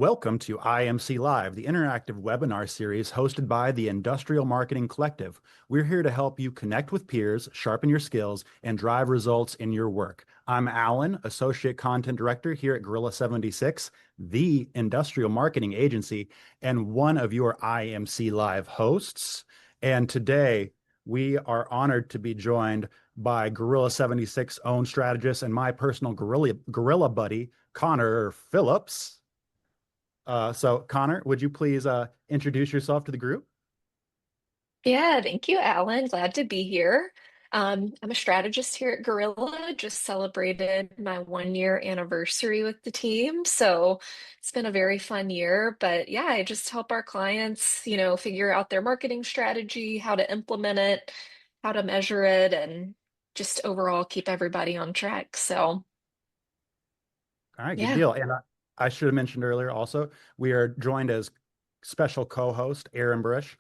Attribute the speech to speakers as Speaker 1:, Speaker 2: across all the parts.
Speaker 1: Welcome to IMC Live, the interactive webinar series hosted by the Industrial Marketing Collective. We're here to help you connect with peers, sharpen your skills, and drive results in your work. I'm Alan, Associate Content Director here at Gorilla 76, the industrial marketing agency, and one of your IMC Live hosts. And today, we are honored to be joined by Gorilla 76 own strategist and my personal gorilla buddy, Connor Phillips. So Connor, would you please introduce yourself to the group?
Speaker 2: Yeah, thank you, Alan. Glad to be here. I'm a strategist here at Gorilla. Just celebrated my 1 year anniversary with the team. So it's been a very fun year. But yeah, I just help our clients, figure out their marketing strategy, how to implement it, how to measure it, and just overall keep everybody on track. So
Speaker 1: All right, good
Speaker 2: yeah.
Speaker 1: deal. And I should have mentioned earlier also, we are joined as special co-host Aaron Bush,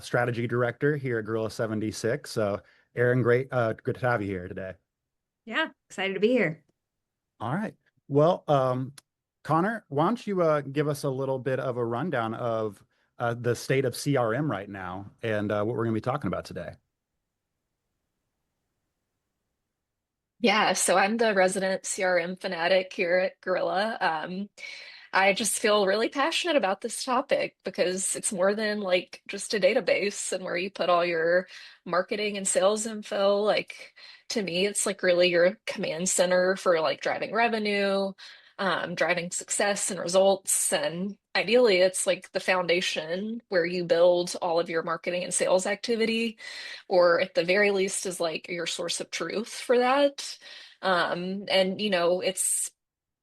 Speaker 1: strategy director here at Gorilla 76. So Aaron, great, good to have you here today.
Speaker 3: Yeah, excited to be here.
Speaker 1: All right. Well, Connor, why don't you give us a little bit of a rundown of the state of CRM right now and what we're going to be talking about today?
Speaker 2: Yeah, so I'm the resident CRM fanatic here at Gorilla. I just feel really passionate about this topic because it's more than like just a database and where you put all your marketing and sales info. Like to me, it's like really your command center for like driving revenue, driving success and results. And ideally, it's like the foundation where you build all of your marketing and sales activity, or at the very least is like your source of truth for that. And it's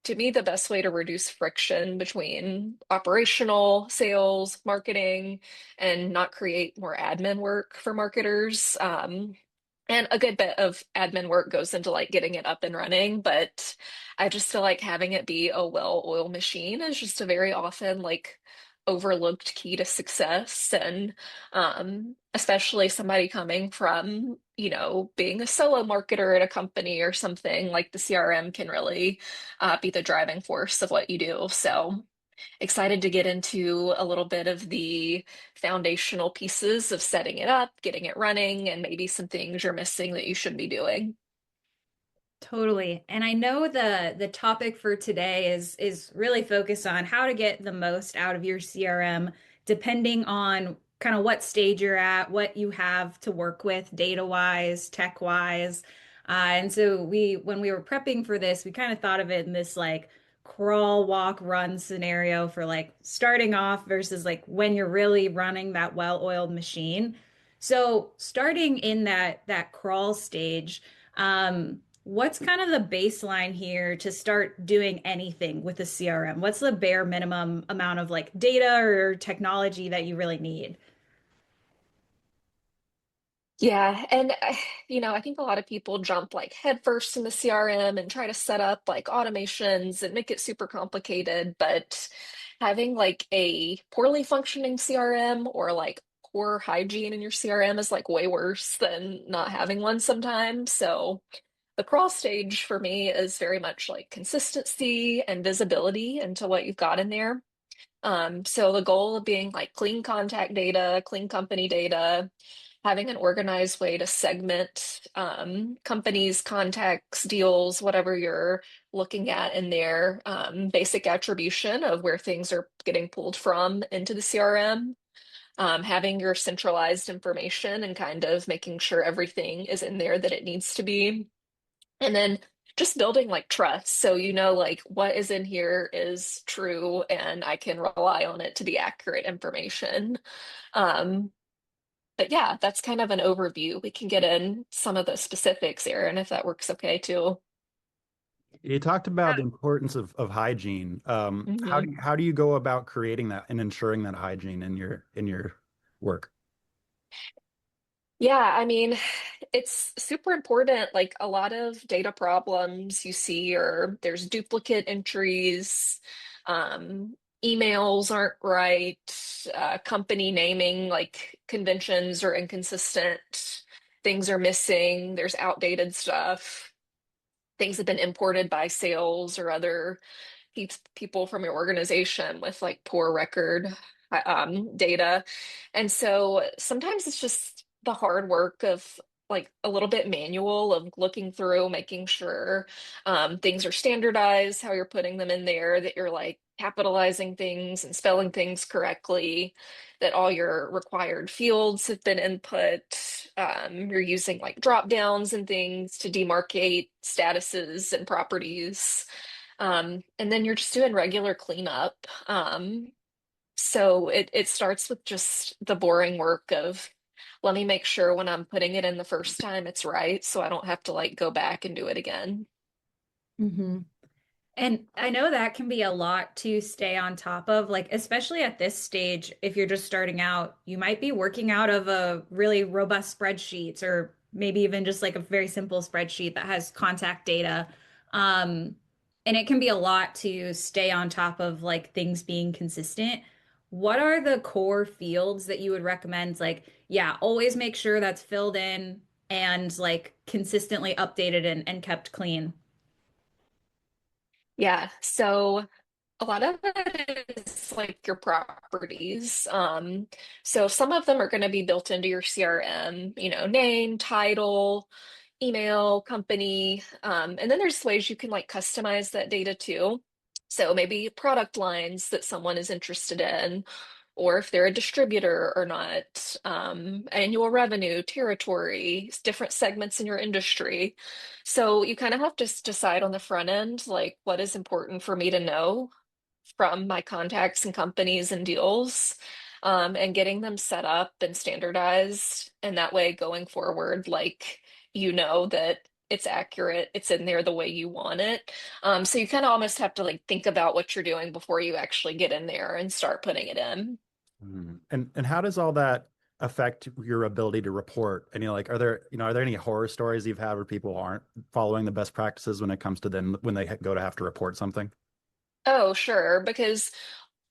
Speaker 2: to me the best way to reduce friction between operational sales, marketing, and not create more admin work for marketers. And a good bit of admin work goes into like getting it up and running, but I just feel like having it be a well-oiled machine is just a very often like overlooked key to success. And especially somebody coming from, being a solo marketer at a company or something, like the CRM can really be the driving force of what you do. So excited to get into a little bit of the foundational pieces of setting it up, getting it running, and maybe some things you're missing that you should be doing.
Speaker 3: Totally. And I know the topic for today is really focused on how to get the most out of your CRM, depending on kind of what stage you're at, what you have to work with data-wise, tech-wise. And so when we were prepping for this, we kind of thought of it in this like crawl, walk, run scenario for like starting off versus like when you're really running that well-oiled machine. So starting in that crawl stage, what's kind of the baseline here to start doing anything with the CRM? What's the bare minimum amount of like data or technology that you really need?
Speaker 2: Yeah, and I think a lot of people jump like headfirst in the CRM and try to set up like automations and make it super complicated, but having like a poorly functioning CRM or like poor hygiene in your CRM is like way worse than not having one sometimes. So the crawl stage for me is very much like consistency and visibility into what you've got in there. So the goal of being like clean contact data, clean company data, having an organized way to segment companies, contacts, deals, whatever you're looking at in there, basic attribution of where things are getting pulled from into the CRM, having your centralized information and kind of making sure everything is in there that it needs to be. And then just building like trust. So like what is in here is true and I can rely on it to be accurate information. Um, but yeah, that's kind of an overview. We can get in some of the specifics, Aaron, if that works okay too.
Speaker 1: You talked about the importance of hygiene.
Speaker 2: Mhm.
Speaker 1: How do you go about creating that and ensuring that hygiene in your work?
Speaker 2: Yeah, I mean, it's super important. Like a lot of data problems you see, or there's duplicate entries, emails aren't right, company naming like conventions are inconsistent, things are missing, there's outdated stuff, things have been imported by sales or other keeps people from your organization with like poor record data. And so sometimes it's just the hard work of like a little bit manual of looking through, making sure things are standardized, how you're putting them in there, that you're like capitalizing things and spelling things correctly, that all your required fields have been input. You're using like drop downs and things to demarcate statuses and properties. And then you're just doing regular cleanup. So it starts with just the boring work of let me make sure when I'm putting it in the first time it's right, so I don't have to like go back and do it again.
Speaker 3: Hmm. And I know that can be a lot to stay on top of, like, especially at this stage, if you're just starting out, you might be working out of a really robust spreadsheets or maybe even just like a very simple spreadsheet that has contact data. Um, and it can be a lot to stay on top of like things being consistent. What are the core fields that you would recommend? Like, yeah, always make sure that's filled in and like consistently updated and kept clean.
Speaker 2: Yeah, so a lot of it is like your properties. So some of them are going to be built into your CRM, name, title, email, company. And then there's ways you can like customize that data too. So maybe product lines that someone is interested in, or if they're a distributor or not, annual revenue, territory, different segments in your industry. So you kind of have to decide on the front end, like what is important for me to know from my contacts and companies and deals, and getting them set up and standardized. And that way, going forward, like you know that it's accurate, it's in there the way you want it. So you kind of almost have to like think about what you're doing before you actually get in there and start putting it in.
Speaker 1: And how does all that affect your ability to report? And like, are there any horror stories you've had where people aren't following the best practices when it comes to then when they go to have to report something?
Speaker 2: Oh, sure, because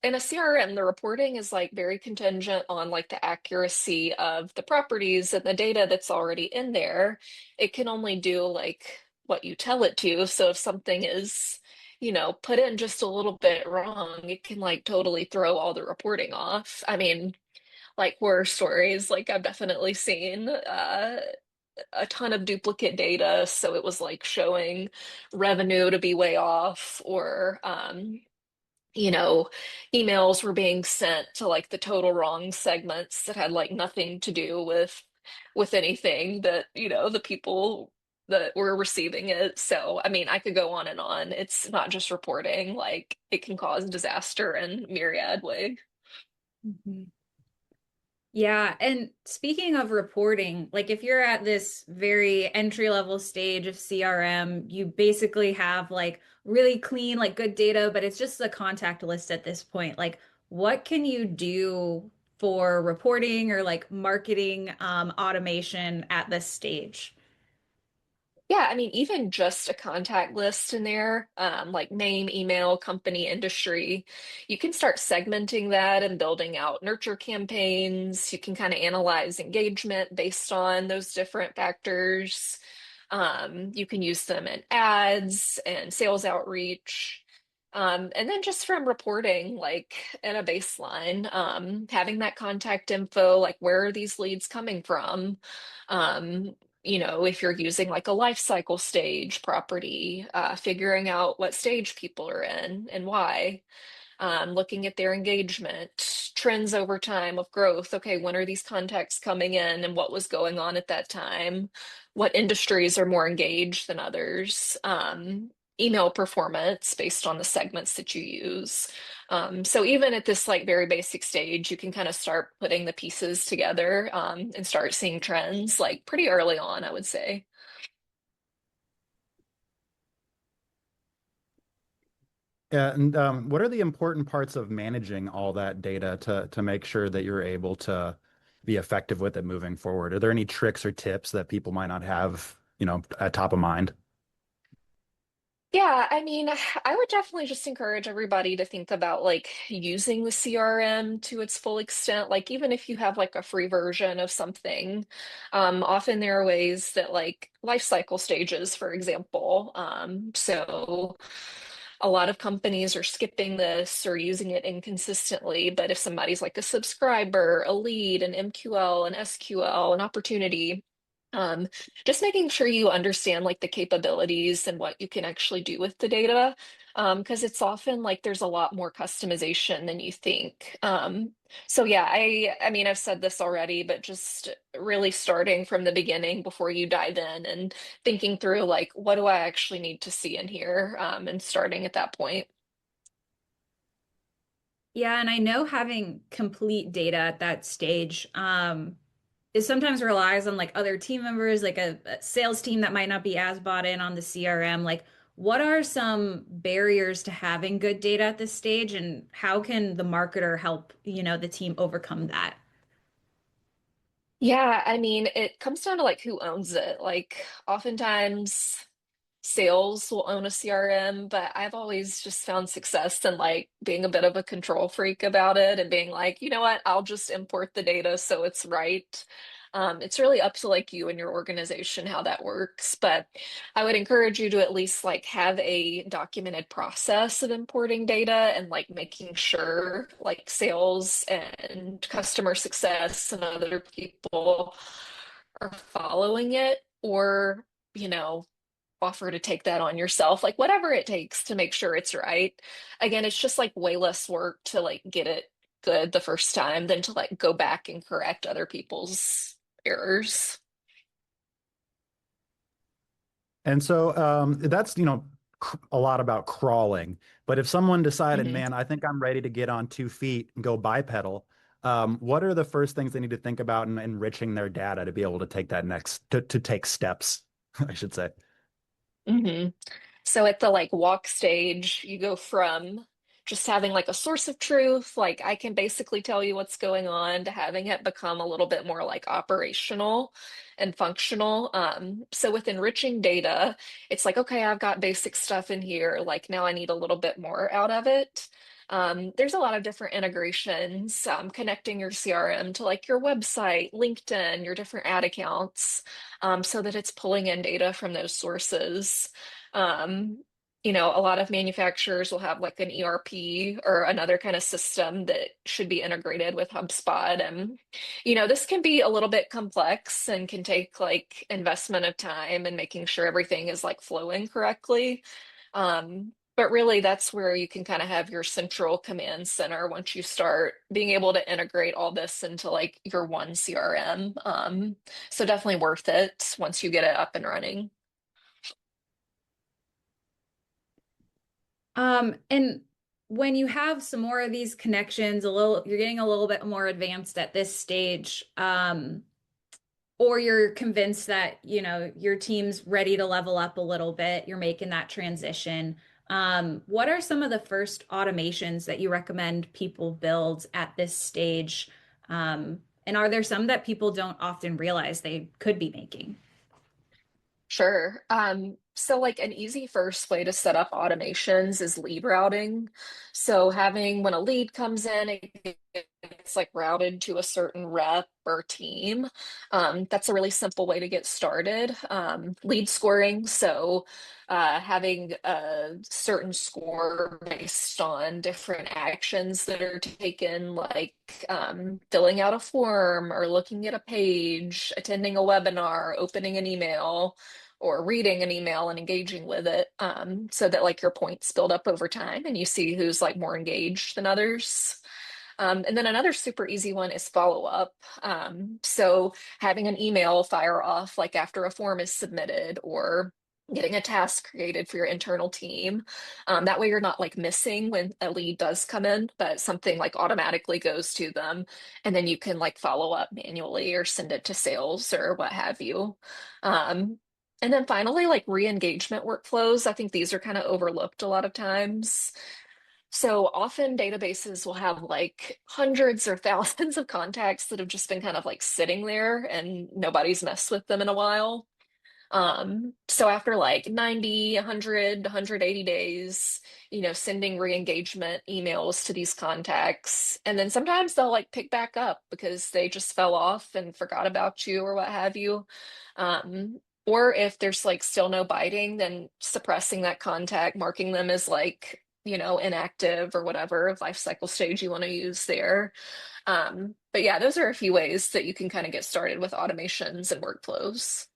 Speaker 2: in a CRM, the reporting is like very contingent on like the accuracy of the properties and the data that's already in there. It can only do like what you tell it to. So if something is, put in just a little bit wrong, it can like totally throw all the reporting off. I mean, like horror stories, like I've definitely seen a ton of duplicate data. So it was like showing revenue to be way off, or you know, emails were being sent to like the total wrong segments that had like nothing to do with anything that, the people that were receiving it. So, I mean, I could go on and on. It's not just reporting, like it can cause disaster in myriad ways.
Speaker 3: Mhm. Yeah, and speaking of reporting, like if you're at this very entry level stage of CRM, you basically have like really clean, like good data, but it's just a contact list at this point. Like, what can you do for reporting or like marketing automation at this stage?
Speaker 2: Yeah, I mean, even just a contact list in there, like name, email, company, industry, you can start segmenting that and building out nurture campaigns. You can kind of analyze engagement based on those different factors. You can use them in ads and sales outreach. And then just from reporting, like at a baseline, having that contact info, like where are these leads coming from? Um, if you're using like a life cycle stage property, figuring out what stage people are in and why, looking at their engagement, trends over time of growth. Okay, when are these contacts coming in and what was going on at that time? What industries are more engaged than others? Email performance based on the segments that you use. So even at this like very basic stage, you can kind of start putting the pieces together, and start seeing trends like pretty early on, I would say.
Speaker 1: And what are the important parts of managing all that data to make sure that you're able to be effective with it moving forward? Are there any tricks or tips that people might not have, at top of mind?
Speaker 2: Yeah, I mean, I would definitely just encourage everybody to think about like using the CRM to its full extent. Like even if you have like a free version of something, often there are ways that like life cycle stages, for example. So A lot of companies are skipping this or using it inconsistently, but if somebody's like a subscriber, a lead, an MQL, an SQL, an opportunity, um, just making sure you understand like the capabilities and what you can actually do with the data. Because it's often like there's a lot more customization than you think. So yeah, I mean, I've said this already, but just really starting from the beginning before you dive in and thinking through like, what do I actually need to see in here? And starting at that point.
Speaker 3: Yeah, and I know having complete data at that stage, is sometimes relies on like other team members, like a sales team that might not be as bought in on the CRM. Like, what are some barriers to having good data at this stage, and how can the marketer help, the team overcome that?
Speaker 2: Yeah, I mean, it comes down to like who owns it. Like, oftentimes sales will own a CRM, but I've always just found success in like being a bit of a control freak about it and being like, you know what, I'll just import the data so it's right. It's really up to like you and your organization how that works, but I would encourage you to at least like have a documented process of importing data and like making sure like sales and customer success and other people are following it or, you know, offer to take that on yourself, like whatever it takes to make sure it's right. Again, it's just like way less work to like get it good the first time than to like go back and correct other people's errors.
Speaker 1: And so that's, a lot about crawling. But if someone decided,
Speaker 2: Mhm.
Speaker 1: man, I think I'm ready to get on 2 feet and go bipedal, what are the first things they need to think about in enriching their data to be able to take that to take steps, I should say?
Speaker 2: hmm So at the like walk stage, you go from just having like a source of truth, like I can basically tell you what's going on, to having it become a little bit more like operational and functional. So with enriching data, it's like, okay, I've got basic stuff in here. Like now I need a little bit more out of it. There's a lot of different integrations, connecting your CRM to like your website, LinkedIn, your different ad accounts, so that it's pulling in data from those sources. Um, a lot of manufacturers will have like an ERP or another kind of system that should be integrated with HubSpot. And, this can be a little bit complex and can take like investment of time and making sure everything is like flowing correctly. But really, that's where you can kind of have your central command center once you start being able to integrate all this into like your one CRM. So definitely worth it once you get it up and running.
Speaker 3: And when you have some more of these connections, you're getting a little bit more advanced at this stage, or you're convinced that, your team's ready to level up a little bit, you're making that transition. What are some of the first automations that you recommend people build at this stage? And are there some that people don't often realize they could be making?
Speaker 2: Sure. So like an easy first way to set up automations is lead routing. So having when a lead comes in, it's like routed to a certain rep or team. That's a really simple way to get started. Lead scoring. So having a certain score based on different actions that are taken, like filling out a form or looking at a page, attending a webinar, opening an email or reading an email and engaging with it, so that like your points build up over time and you see who's like more engaged than others. And then another super easy one is follow up. So having an email fire off like after a form is submitted or getting a task created for your internal team. That way you're not like missing when a lead does come in, but something like automatically goes to them. And then you can like follow up manually or send it to sales or what have you. And then finally, like re-engagement workflows. I think these are kind of overlooked a lot of times. So often databases will have like hundreds or thousands of contacts that have just been kind of like sitting there and nobody's messed with them in a while. So after like 90, 100, 180 days, sending re-engagement emails to these contacts, and then sometimes they'll like pick back up because they just fell off and forgot about you or what have you. Or if there's like still no biting, then suppressing that contact, marking them as like, inactive or whatever life cycle stage you want to use there. But yeah, those are a few ways that you can kind of get started with automations and workflows.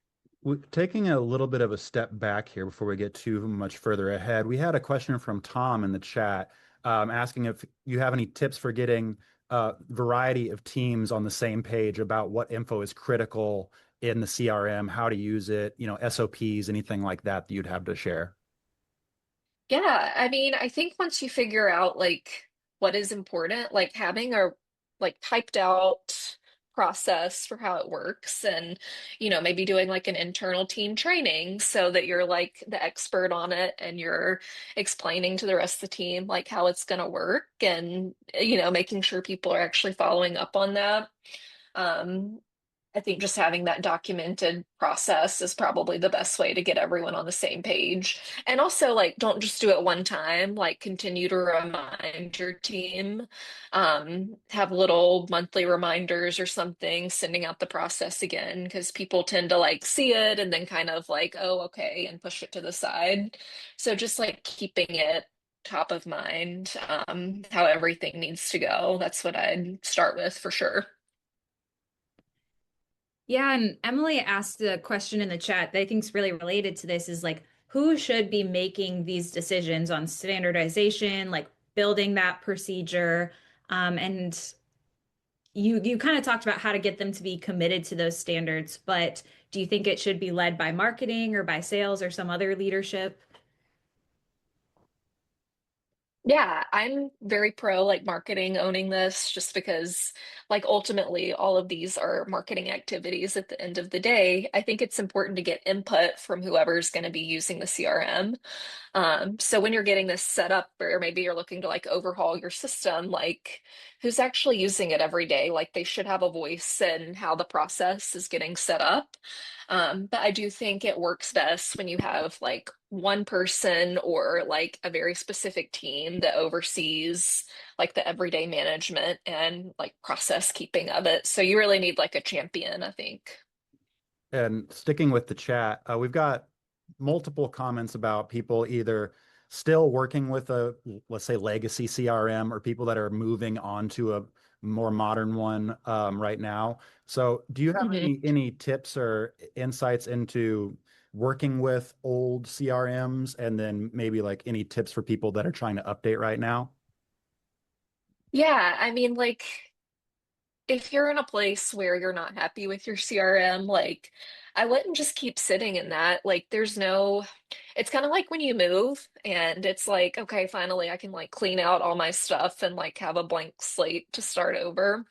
Speaker 1: Taking a little bit of a step back here before we get too much further ahead, we had a question from Tom in the chat asking if you have any tips for getting a variety of teams on the same page about what info is critical in the CRM, how to use it, SOPs, anything like that you'd have to share.
Speaker 2: Yeah, I mean, I think once you figure out like what is important, like having a like typed out process for how it works and maybe doing like an internal team training so that you're like the expert on it and you're explaining to the rest of the team like how it's going to work and making sure people are actually following up on that. Um, I think just having that documented process is probably the best way to get everyone on the same page. And also, like, don't just do it one time, like, continue to remind your team. Have little monthly reminders or something, sending out the process again, because people tend to like see it and then kind of like, oh, okay, and push it to the side. So just like keeping it top of mind, how everything needs to go. That's what I'd start with for sure.
Speaker 3: Yeah, and Emily asked a question in the chat that I think is really related to this is like who should be making these decisions on standardization, like building that procedure. And you kind of talked about how to get them to be committed to those standards, but do you think it should be led by marketing or by sales or some other leadership?
Speaker 2: Yeah, I'm very pro like marketing owning this just because like ultimately all of these are marketing activities at the end of the day. I think it's important to get input from whoever's going to be using the CRM. So when you're getting this set up, or maybe you're looking to like overhaul your system, like who's actually using it every day? Like they should have a voice in how the process is getting set up. But I do think it works best when you have like one person or like a very specific team that oversees like the everyday management and like process keeping of it. So you really need like a champion, I think.
Speaker 1: And sticking with the chat, we've got multiple comments about people either still working with a, let's say, legacy CRM or people that are moving on to a more modern one right now. So do you have
Speaker 2: Mhm.
Speaker 1: any tips or insights into working with old CRMs and then maybe like any tips for people that are trying to update right now?
Speaker 2: Yeah, I mean, like if you're in a place where you're not happy with your CRM, like I wouldn't just keep sitting in that. Like it's kind of like when you move and it's like, okay, finally I can like clean out all my stuff and like have a blank slate to start over.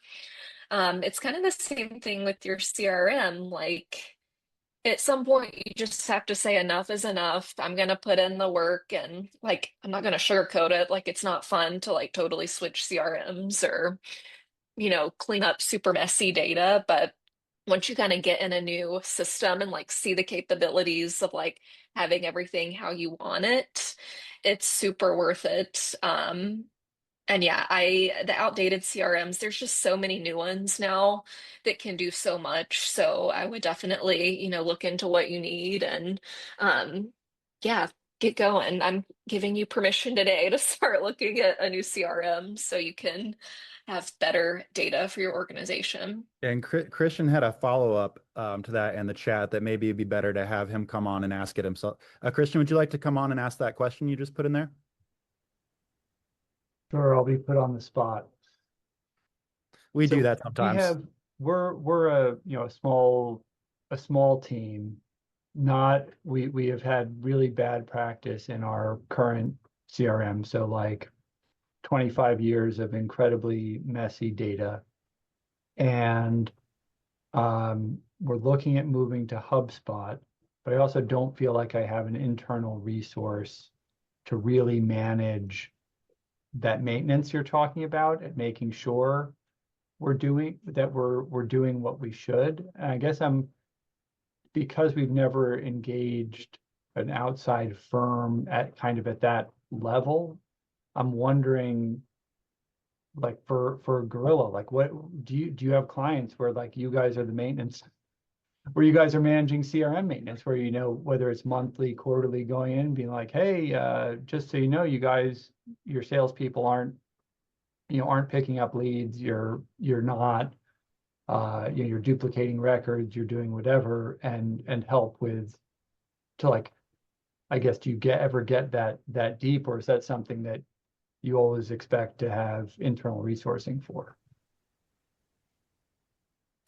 Speaker 2: It's kind of the same thing with your CRM. Like at some point you just have to say enough is enough. I'm gonna put in the work and like I'm not gonna sugarcoat it. Like it's not fun to like totally switch CRMs or clean up super messy data. But once you kind of get in a new system and like see the capabilities of like having everything how you want it, it's super worth it. And yeah, the outdated CRMs, there's just so many new ones now that can do so much. So I would definitely, look into what you need and yeah, get going. I'm giving you permission today to start looking at a new CRM so you can have better data for your organization.
Speaker 1: And Christian had a follow-up to that in the chat that maybe it'd be better to have him come on and ask it himself. Christian, would you like to come on and ask that question you just put in there?
Speaker 4: Sure, I'll be put on the spot.
Speaker 1: We do
Speaker 4: So
Speaker 1: that
Speaker 4: we
Speaker 1: sometimes.
Speaker 4: have we're a a small team. Not we have had really bad practice in our current CRM. So like 25 years of incredibly messy data. And we're looking at moving to HubSpot, but I also don't feel like I have an internal resource to really manage that maintenance you're talking about and making sure we're doing what we should. And I guess because we've never engaged an outside firm at kind of at that level, I'm wondering like for Gorilla, like what do you have clients where like you guys are the maintenance where you guys are managing CRM maintenance, where you know whether it's monthly, quarterly, going in and being like, hey, just so you know, you guys, your salespeople aren't picking up leads. You're not, you're duplicating records. You're doing whatever, and help with to like, I guess, do you ever get that deep, or is that something that you always expect to have internal resourcing for?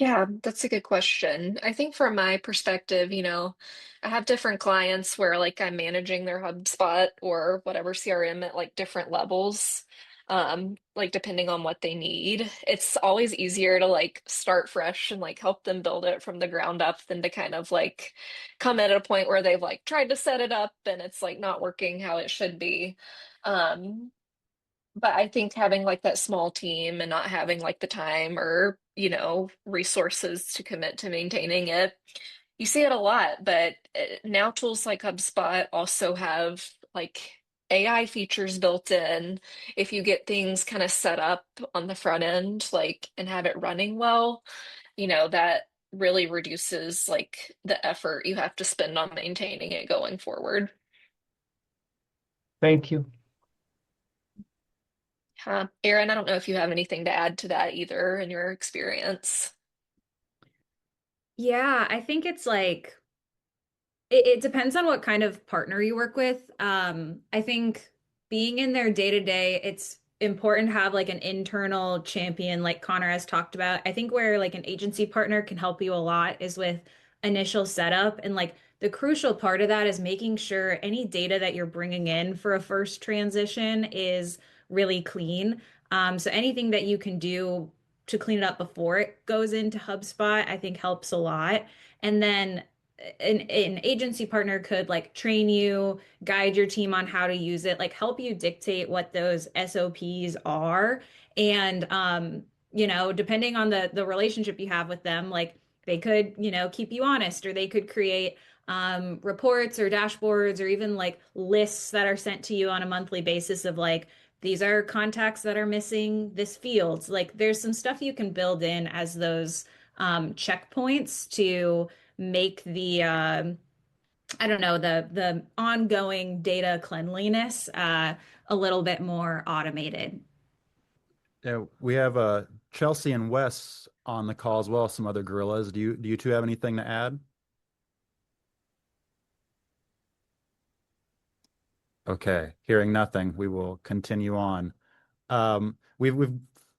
Speaker 2: Yeah, that's a good question. I think from my perspective, I have different clients where like I'm managing their HubSpot or whatever CRM at like different levels, like depending on what they need. It's always easier to like start fresh and like help them build it from the ground up than to kind of like come at a point where they've like tried to set it up and it's like not working how it should be. Um, but I think having like that small team and not having like the time or, resources to commit to maintaining it, you see it a lot. But now tools like HubSpot also have like AI features built in. If you get things kind of set up on the front end, like and have it running well, that really reduces like the effort you have to spend on maintaining it going forward.
Speaker 4: Thank you.
Speaker 2: Aaron, I don't know if you have anything to add to that either in your experience.
Speaker 3: Yeah, I think it's like it depends on what kind of partner you work with. I think being in their day to day, it's important to have like an internal champion, like Connor has talked about. I think where like an agency partner can help you a lot is with initial setup. And like the crucial part of that is making sure any data that you're bringing in for a first transition is really clean. So anything that you can do to clean it up before it goes into HubSpot, I think helps a lot. And then an agency partner could like train you, guide your team on how to use it, like help you dictate what those SOPs are. And depending on the relationship you have with them, like they could, keep you honest, or they could create reports or dashboards or even like lists that are sent to you on a monthly basis of like these are contacts that are missing this field. Like there's some stuff you can build in as those checkpoints to make the I don't know, the ongoing data cleanliness a little bit more automated.
Speaker 1: Yeah, we have Chelsea and Wes on the call as well, some other gorillas. Do you two have anything to add? Okay, hearing nothing, we will continue on. We've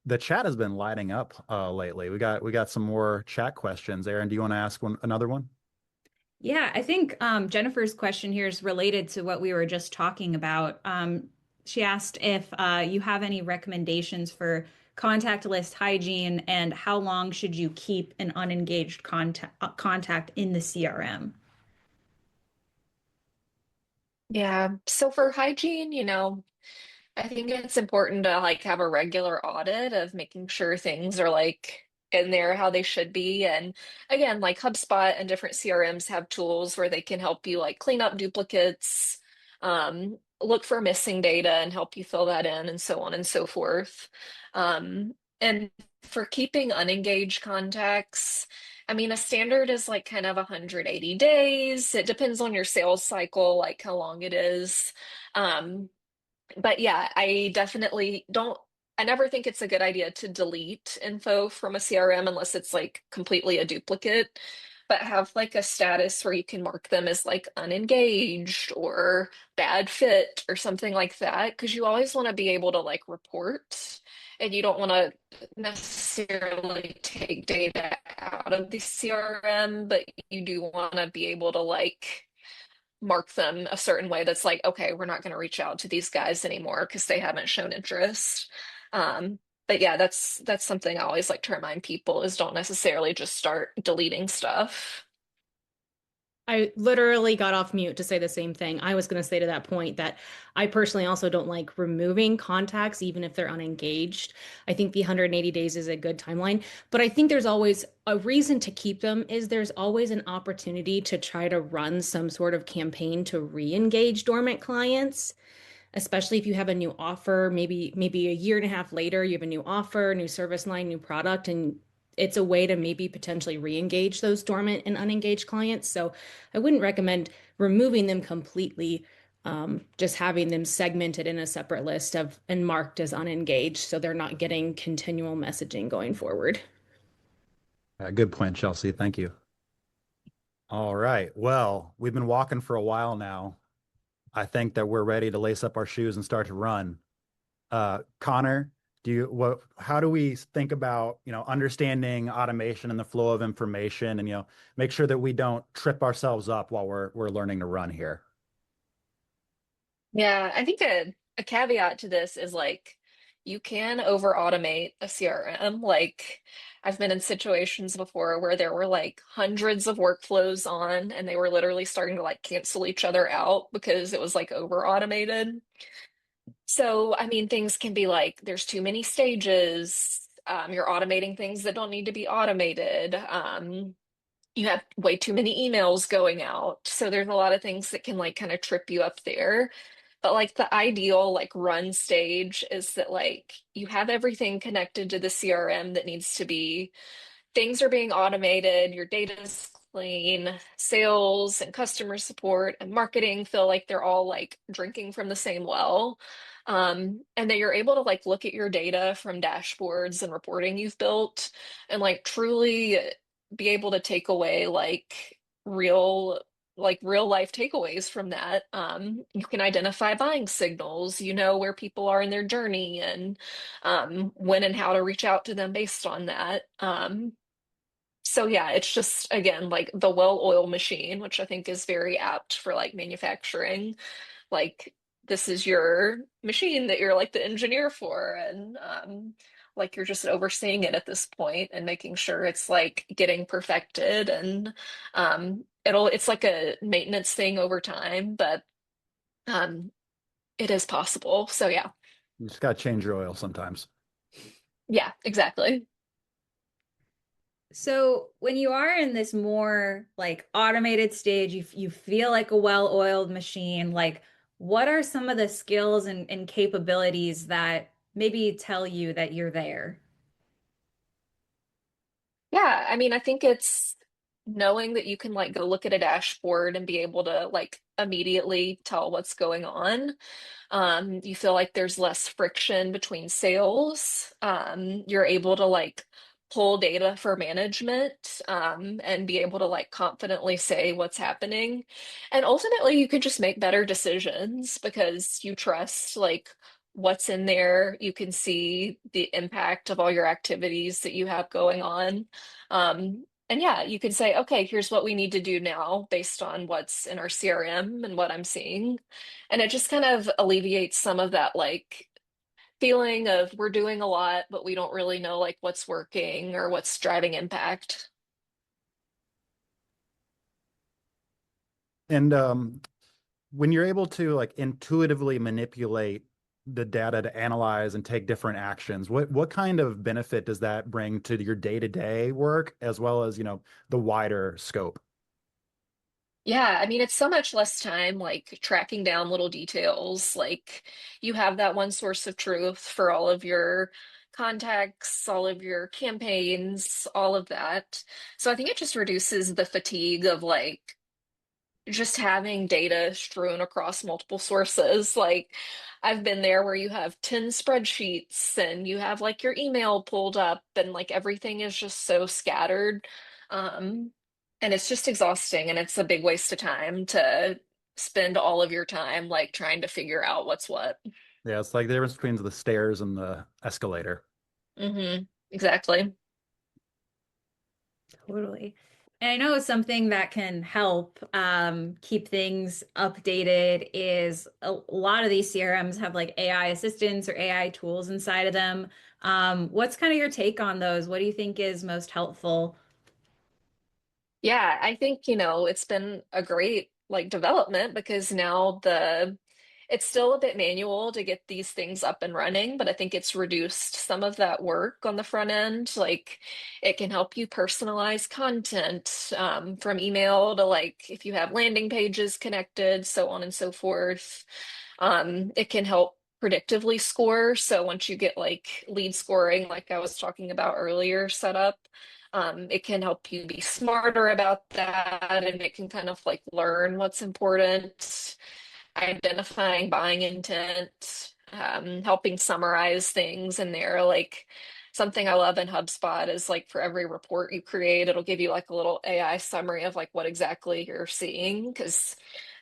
Speaker 1: the chat has been lighting up lately. We got some more chat questions. Aaron, do you want to ask another one?
Speaker 3: Yeah, I think Jennifer's question here is related to what we were just talking about. She asked if you have any recommendations for contact list hygiene and how long should you keep an unengaged contact in the CRM?
Speaker 2: Yeah. So for hygiene, I think it's important to like have a regular audit of making sure things are like in there how they should be. And again, like HubSpot and different CRMs have tools where they can help you like clean up duplicates, look for missing data and help you fill that in and so on and so forth. And for keeping unengaged contacts, I mean, a standard is like kind of 180 days. It depends on your sales cycle, like how long it is. Um, but yeah, I definitely don't, I never think it's a good idea to delete info from a CRM unless it's like completely a duplicate, but have like a status where you can mark them as like unengaged or bad fit or something like that. Because you always want to be able to like report and you don't want to necessarily take data out of the CRM, but you do want to be able to like mark them a certain way that's like, okay, we're not going to reach out to these guys anymore because they haven't shown interest. Um, but yeah, that's something I always like to remind people is don't necessarily just start deleting stuff.
Speaker 5: I literally got off mute to say the same thing. I was going to say to that point that I personally also don't like removing contacts, even if they're unengaged. I think the 180 days is a good timeline, but I think there's always a reason to keep them is there's always an opportunity to try to run some sort of campaign to re-engage dormant clients, especially if you have a new offer, maybe a year and a half later, you have a new offer, new service line, new product, and it's a way to maybe potentially re-engage those dormant and unengaged clients. So I wouldn't recommend removing them completely, just having them segmented in a separate list of and marked as unengaged so they're not getting continual messaging going forward.
Speaker 1: Good point, Chelsea. Thank you. All right. Well, we've been walking for a while now. I think that we're ready to lace up our shoes and start to run. Connor, how do we think about, understanding automation and the flow of information and, make sure that we don't trip ourselves up while we're learning to run here?
Speaker 2: Yeah, I think a caveat to this is like you can over automate a CRM. Like I've been in situations before where there were like hundreds of workflows on and they were literally starting to like cancel each other out because it was like over automated. So, I mean, things can be like there's too many stages. You're automating things that don't need to be automated. You have way too many emails going out. So there's a lot of things that can like kind of trip you up there. But like the ideal like run stage is that like you have everything connected to the CRM that needs to be, things are being automated, your data's clean, sales and customer support and marketing feel like they're all like drinking from the same well. And that you're able to like look at your data from dashboards and reporting you've built and like truly be able to take away real real life takeaways from that. You can identify buying signals, you know where people are in their journey and when and how to reach out to them based on that. So yeah, it's just again like the well-oiled machine, which I think is very apt for like manufacturing. Like this is your machine that you're like the engineer for, and like you're just overseeing it at this point and making sure it's like getting perfected, and it's like a maintenance thing over time, but um, it is possible. So yeah,
Speaker 1: You just got to change your oil sometimes.
Speaker 2: yeah, exactly.
Speaker 3: So when you are in this more like automated stage, you feel like a well-oiled machine, like what are some of the skills and capabilities that maybe tell you that you're there?
Speaker 2: Yeah, I mean, I think it's knowing that you can like go look at a dashboard and be able to like immediately tell what's going on. You feel like there's less friction between sales. You're able to like pull data for management, and be able to like confidently say what's happening. And ultimately, you can just make better decisions because you trust like what's in there. You can see the impact of all your activities that you have going on. And yeah, you can say, okay, here's what we need to do now based on what's in our CRM and what I'm seeing. And it just kind of alleviates some of that like feeling of we're doing a lot, but we don't really know like what's working or what's driving impact.
Speaker 1: And when you're able to like intuitively manipulate the data to analyze and take different actions, what kind of benefit does that bring to your day-to-day work as well as, the wider scope?
Speaker 2: Yeah, I mean, it's so much less time like tracking down little details. Like you have that one source of truth for all of your contacts, all of your campaigns, all of that. So I think it just reduces the fatigue of like just having data strewn across multiple sources. Like I've been there where you have 10 spreadsheets and you have like your email pulled up and like everything is just so scattered. Um, and it's just exhausting and it's a big waste of time to spend all of your time like trying to figure out what's what.
Speaker 1: Yeah, it's like the difference between the stairs and the escalator.
Speaker 2: Exactly.
Speaker 3: Totally. And I know something that can help keep things updated is a lot of these CRMs have like AI assistants or AI tools inside of them. What's kind of your take on those? What do you think is most helpful?
Speaker 2: Yeah, I think, it's been a great like development because now it's still a bit manual to get these things up and running, but I think it's reduced some of that work on the front end. Like it can help you personalize content, from email to like if you have landing pages connected, so on and so forth. It can help predictively score. So once you get like lead scoring, like I was talking about earlier, set up, it can help you be smarter about that, and it can kind of like learn what's important, identifying buying intent, helping summarize things in there. Like something I love in HubSpot is like for every report you create, it'll give you like a little AI summary of like what exactly you're seeing, because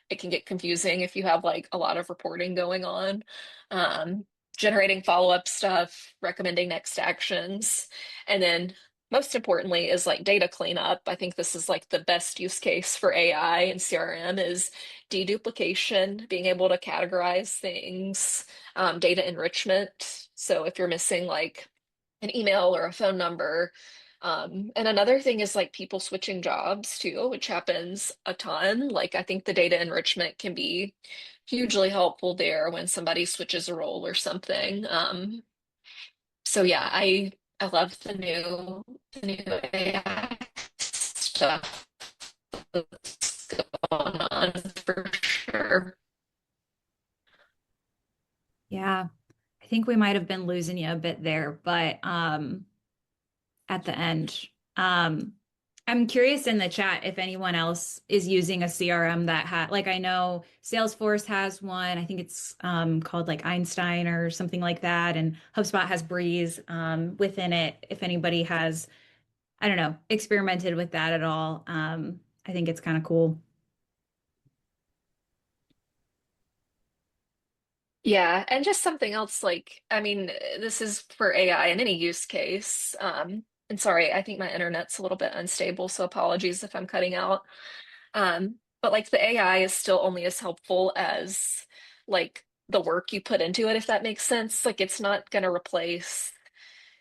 Speaker 2: it can get confusing if you have like a lot of reporting going on. Um, Generating follow-up stuff, recommending next actions, and then most importantly is like data cleanup. I think this is like the best use case for AI and CRM is deduplication, being able to categorize things, data enrichment. So if you're missing like an email or a phone number. And another thing is like people switching jobs too, which happens a ton. Like I think the data enrichment can be hugely helpful there when somebody switches a role or something. So yeah, I love the new AI stuff that's going on for sure.
Speaker 3: Yeah, I think we might have been losing you a bit there, but at the end. I'm curious in the chat if anyone else is using a CRM that had, like, I know Salesforce has one. I think it's called like Einstein or something like that. And HubSpot has Breeze within it. If anybody has, I don't know, experimented with that at all, I think it's kind of cool.
Speaker 2: Yeah, and just something else like, I mean, this is for AI in any use case. And sorry, I think my internet's a little bit unstable, so apologies if I'm cutting out. But like the AI is still only as helpful as like the work you put into it, if that makes sense. Like it's not going to replace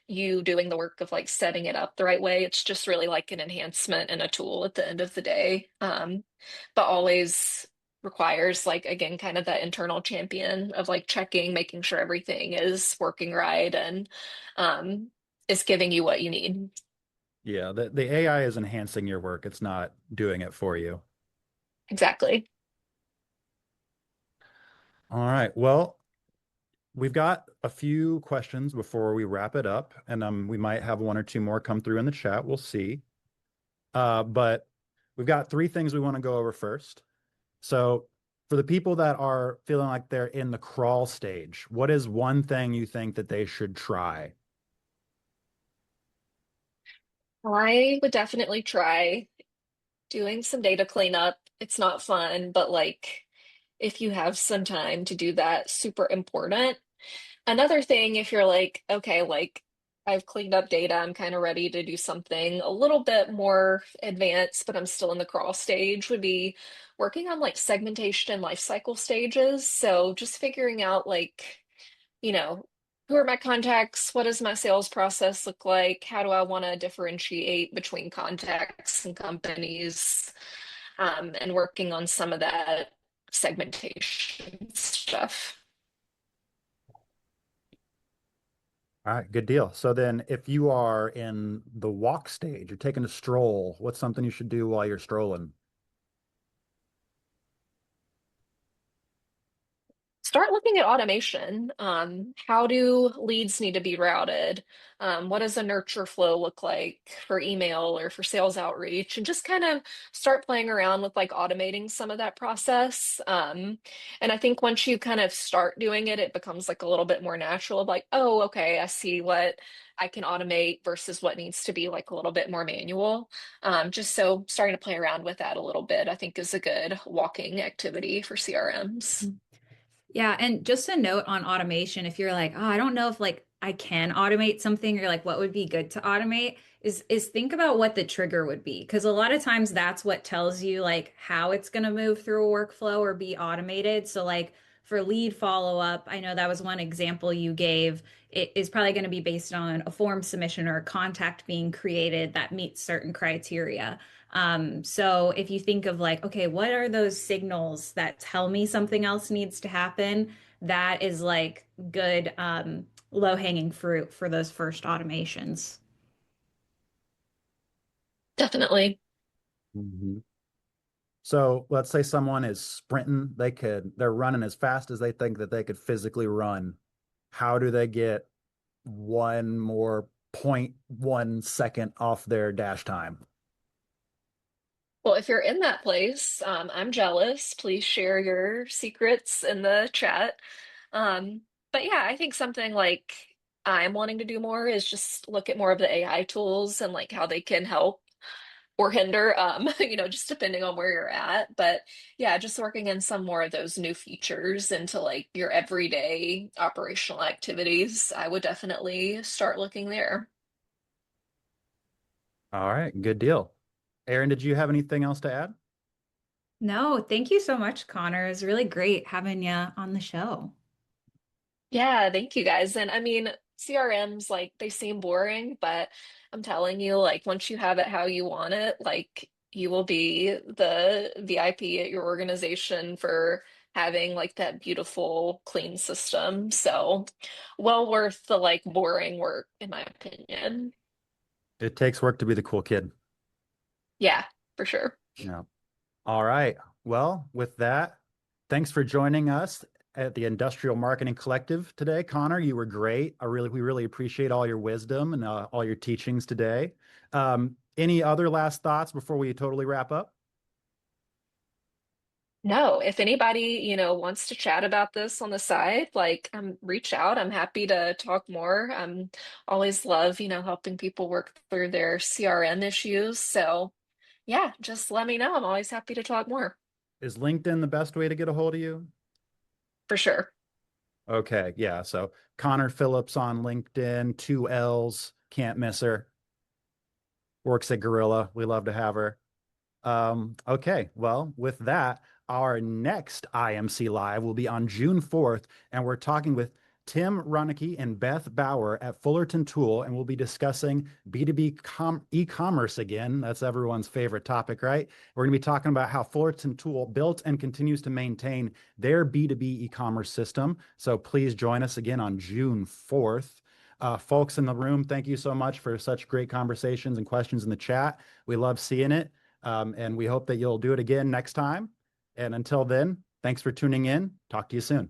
Speaker 2: you doing the work of like setting it up the right way. It's just really like an enhancement and a tool at the end of the day. But always requires like again kind of that internal champion of like checking, making sure everything is working right and um, is giving you what you need.
Speaker 1: Yeah, the AI is enhancing your work. It's not doing it for you.
Speaker 2: Exactly.
Speaker 1: All right. Well, we've got a few questions before we wrap it up, and we might have one or two more come through in the chat. We'll see. But we've got three things we want to go over first. So for the people that are feeling like they're in the crawl stage, what is one thing you think that they should try?
Speaker 2: I would definitely try doing some data cleanup. It's not fun, but like if you have some time to do that, super important. Another thing, if you're like, okay, like I've cleaned up data, I'm kind of ready to do something a little bit more advanced, but I'm still in the crawl stage, would be working on like segmentation and life cycle stages. So just figuring out like, you know, who are my contacts? What does my sales process look like? How do I want to differentiate between contacts and companies? And working on some of that segmentation stuff.
Speaker 1: All right, good deal. So then if you are in the walk stage, you're taking a stroll, what's something you should do while you're strolling?
Speaker 2: Start looking at automation. How do leads need to be routed? What does a nurture flow look like for email or for sales outreach? And just kind of start playing around with like automating some of that process. And I think once you kind of start doing it, it becomes like a little bit more natural of like, oh, okay, I see what I can automate versus what needs to be like a little bit more manual. Just so starting to play around with that a little bit, I think is a good walking activity for CRMs.
Speaker 3: Yeah, and just a note on automation, if you're like, oh, I don't know if like I can automate something, or like what would be good to automate, is think about what the trigger would be. Because a lot of times that's what tells you like how it's going to move through a workflow or be automated. So like for lead follow-up, I know that was one example you gave. It is probably going to be based on a form submission or a contact being created that meets certain criteria. So if you think of like, okay, what are those signals that tell me something else needs to happen? That is like good low-hanging fruit for those first automations.
Speaker 2: Definitely.
Speaker 1: Mhm. So let's say someone is sprinting, they're running as fast as they think that they could physically run. How do they get one more 0.1 second off their dash time?
Speaker 2: Well, if you're in that place, I'm jealous. Please share your secrets in the chat. But yeah, I think something like I'm wanting to do more is just look at more of the AI tools and like how they can help or hinder, just depending on where you're at. But yeah, just working in some more of those new features into like your everyday operational activities, I would definitely start looking there.
Speaker 1: All right, good deal. Aaron, did you have anything else to add?
Speaker 3: No, thank you so much, Connor. It was really great having you on the show.
Speaker 2: Yeah, thank you guys. And I mean, CRMs, like, they seem boring, but I'm telling you, like, once you have it how you want it, like, you will be the VIP at your organization for having like that beautiful, clean system. So, well worth the like boring work, in my opinion.
Speaker 1: It takes work to be the cool kid.
Speaker 2: Yeah, for sure.
Speaker 1: Yeah. All right. Well, with that, thanks for joining us at the Industrial Marketing Collective today. Connor, you were great. We really appreciate all your wisdom and all your teachings today. Any other last thoughts before we totally wrap up?
Speaker 2: No, if anybody, wants to chat about this on the side, like, reach out. I'm happy to talk more. Always love, helping people work through their CRM issues. So, yeah, just let me know. I'm always happy to talk more,
Speaker 1: Is LinkedIn the best way to get a hold of you?
Speaker 2: for sure.
Speaker 1: Okay, yeah. So Connor Phillips on LinkedIn, 2 L's, can't miss her. Works at Gorilla. We love to have her. Okay, well, with that, our next IMC Live will be on June 4th, and we're talking with Tim Ronicky and Beth Bauer at Fullerton Tool, and we'll be discussing B2B e-commerce again. That's everyone's favorite topic, right? We're going to be talking about how Fullerton Tool built and continues to maintain their B2B e-commerce system. So please join us again on June 4th. Folks in the room, thank you so much for such great conversations and questions in the chat. We love seeing it. And we hope that you'll do it again next time. And until then, thanks for tuning in. Talk to you soon.